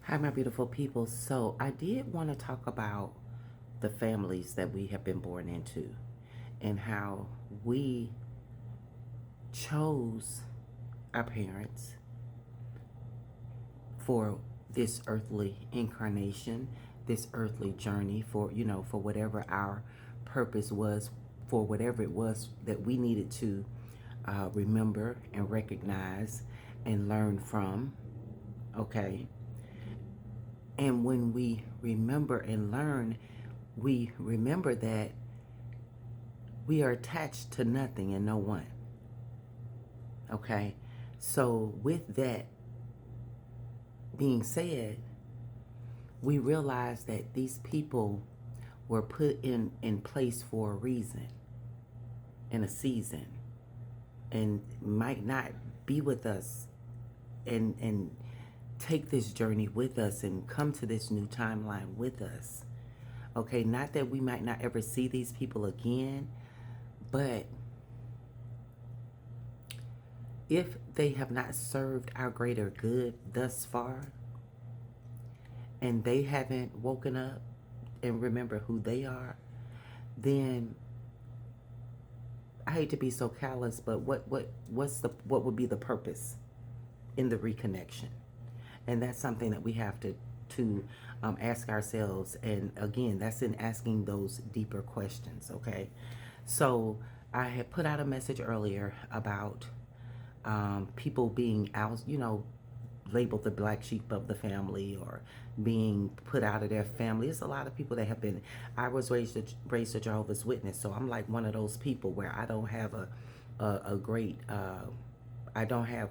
Hi, my beautiful people. So, I did want to talk about the families that we have been born into and how we chose our parents for this earthly incarnation, this earthly journey for whatever our purpose was, for whatever it was that we needed to remember and recognize and learn from. Okay. And when we remember and learn, we remember that we are attached to nothing and no one. Okay? So, with that being said, we realize that these people were put in place for a reason, in a season, and might not be with us and take this journey with us and come to this new timeline with us. Okay, not that we might not ever see these people again, but if they have not served our greater good thus far, and they haven't woken up and remember who they are, then I hate to be so callous, but what would be the purpose in the reconnection? And that's something that we have to ask ourselves. And again, that's in asking those deeper questions. Okay, so I had put out a message earlier about people being out, labeled the black sheep of the family or being put out of their family. There's a lot of people that have been. I was raised a Jehovah's Witness, so I'm like one of those people where I don't have a great. I don't have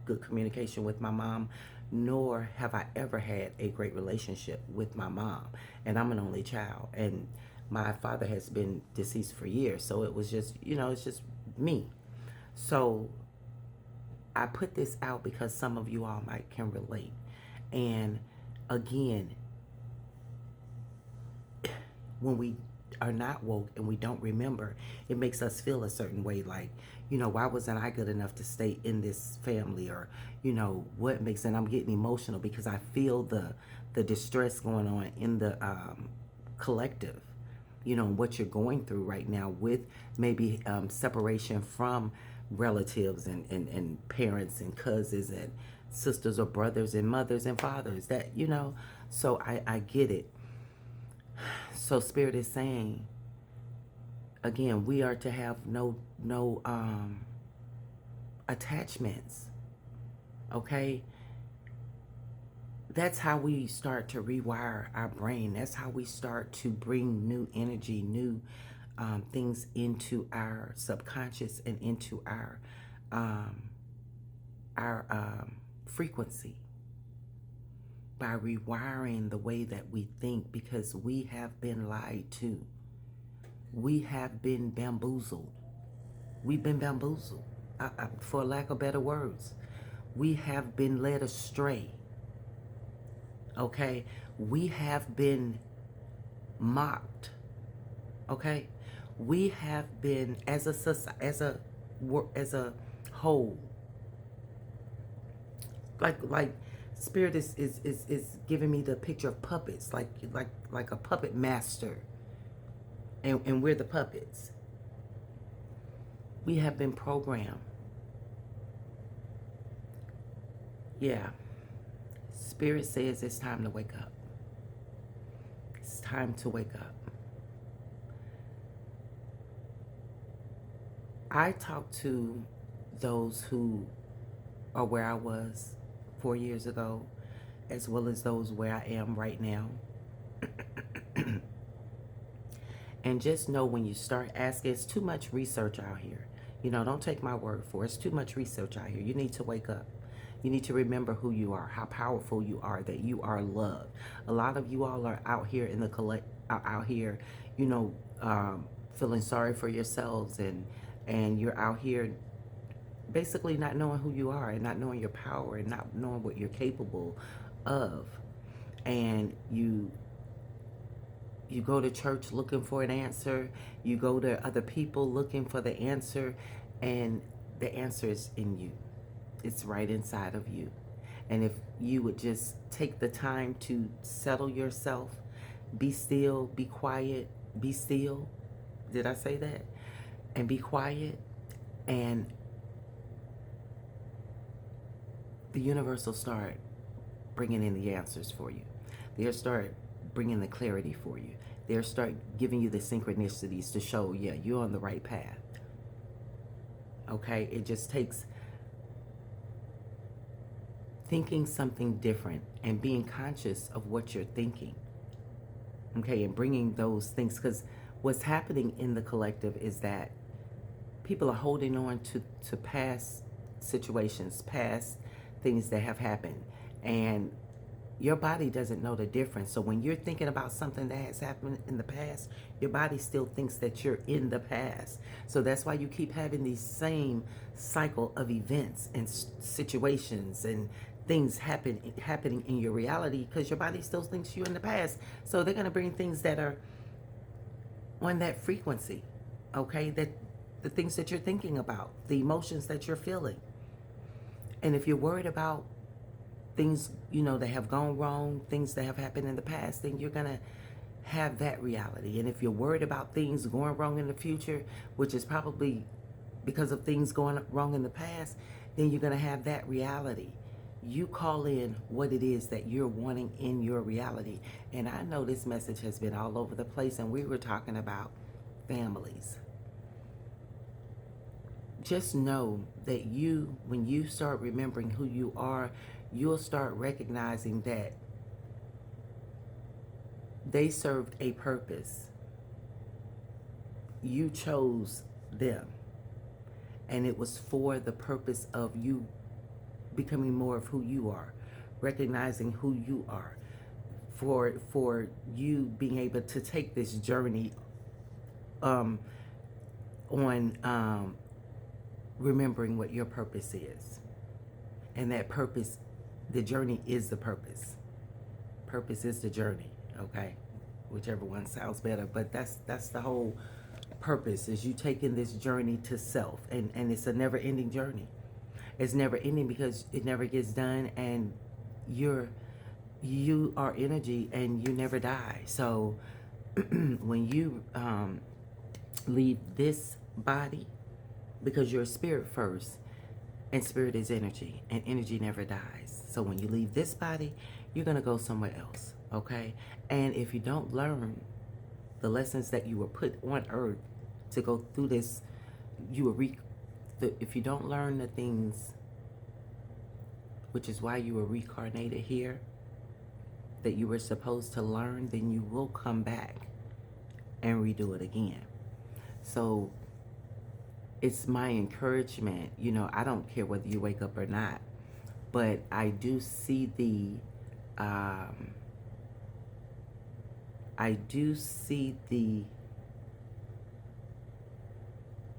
good communication with my mom, nor have I ever had a great relationship with my mom. And I'm an only child, and my father has been deceased for years, so it was just, it's just me. So I put this out because some of you all might can relate. And again, when we are not woke and we don't remember, it makes us feel a certain way, like, why wasn't I good enough to stay in this family? Or, what makes, and I'm getting emotional because I feel the distress going on in the collective, what you're going through right now with maybe separation from relatives and parents and cousins and sisters or brothers and mothers and fathers, that, so I get it. So Spirit is saying, again, we are to have no attachments. Okay? That's how we start to rewire our brain. That's how we start to bring new energy, new things into our subconscious and into um, our frequency, by rewiring the way that we think, because we have been lied to. We have been bamboozled. We've been bamboozled, for lack of better words. We have been led astray. Okay, we have been mocked. Okay, we have been, as a as a whole, like Spirit is giving me the picture of puppets, like a puppet master, and we're the puppets. We have been programmed. Yeah. Spirit says it's time to wake up. It's time to wake up. I talk to those who are where I was 4 years ago, as well as those where I am right now. And just know, when you start asking, it's too much research out here. Don't take my word for it. It's too much research out here. You need to wake up. You need to remember who you are, how powerful you are, that you are loved. A lot of you all are out here in the out here, feeling sorry for yourselves, and you're out here basically not knowing who you are and not knowing your power and not knowing what you're capable of. And you go to church looking for an answer. You go to other people looking for the answer, and the answer is in you. It's right inside of you. And if you would just take the time to settle yourself, be still, be quiet, be still. Did I say that? And be quiet, and the universe will start bringing in the answers for you. They'll start bringing the clarity for you. They'll start giving you the synchronicities to show, yeah, you're on the right path. Okay? It just takes thinking something different and being conscious of what you're thinking. Okay? And bringing those things, because what's happening in the collective is that people are holding on to past situations, past things that have happened. And your body doesn't know the difference. So when you're thinking about something that has happened in the past, your body still thinks that you're in the past. So that's why you keep having these same cycle of events and situations and things happening in your reality, because your body still thinks you're in the past. So they're going to bring things that are on that frequency, okay? That the things that you're thinking about, the emotions that you're feeling. And if you're worried about things, that have gone wrong, things that have happened in the past, then you're going to have that reality. And if you're worried about things going wrong in the future, which is probably because of things going wrong in the past, then you're going to have that reality. You call in what it is that you're wanting in your reality. And I know this message has been all over the place, and we were talking about families. Just know that when you start remembering who you are, you'll start recognizing that they served a purpose. You chose them. And it was for the purpose of you becoming more of who you are, recognizing who you are, for you being able to take this journey on remembering what your purpose is. And that purpose, the journey is the purpose. Purpose is the journey, okay? Whichever one sounds better, but that's the whole purpose, is you taking this journey to self. And it's a never-ending journey. It's never ending because it never gets done, and you are energy and you never die. So when you leave this body, because you're spirit first, and spirit is energy, and energy never dies. So when you leave this body, you're going to go somewhere else, okay? And if you don't learn the lessons that you were put on earth to go through this, if you don't learn the things, which is why you were reincarnated here, that you were supposed to learn, then you will come back and redo it again. So it's my encouragement, I don't care whether you wake up or not, but I do see the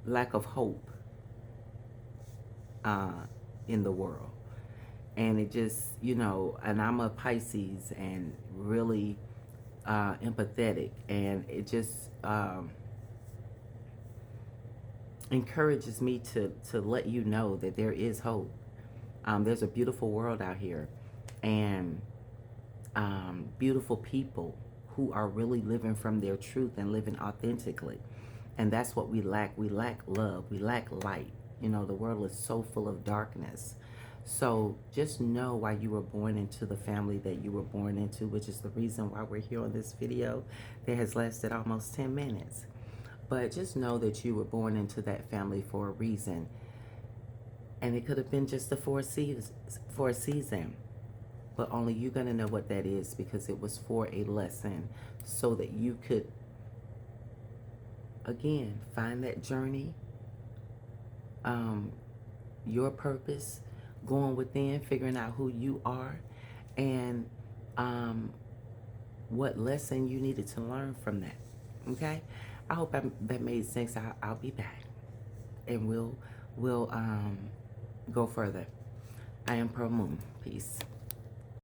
lack of hope in the world. And it just, and I'm a Pisces and really empathetic, and it just encourages me to let you know that there is hope. There's a beautiful world out here, and beautiful people who are really living from their truth and living authentically. And that's what we lack. We lack love. We lack light. The world is so full of darkness. So just know why you were born into the family that you were born into, which is the reason why we're here on this video that has lasted almost 10 minutes. But just know that you were born into that family for a reason. And it could have been just for a season. But only you're going to know what that is, because it was for a lesson, so that you could, again, find that journey, your purpose, going within, figuring out who you are, and what lesson you needed to learn from that. Okay? I hope that made sense. I'll be back, and we'll go further. I am Pearl Moon. Peace.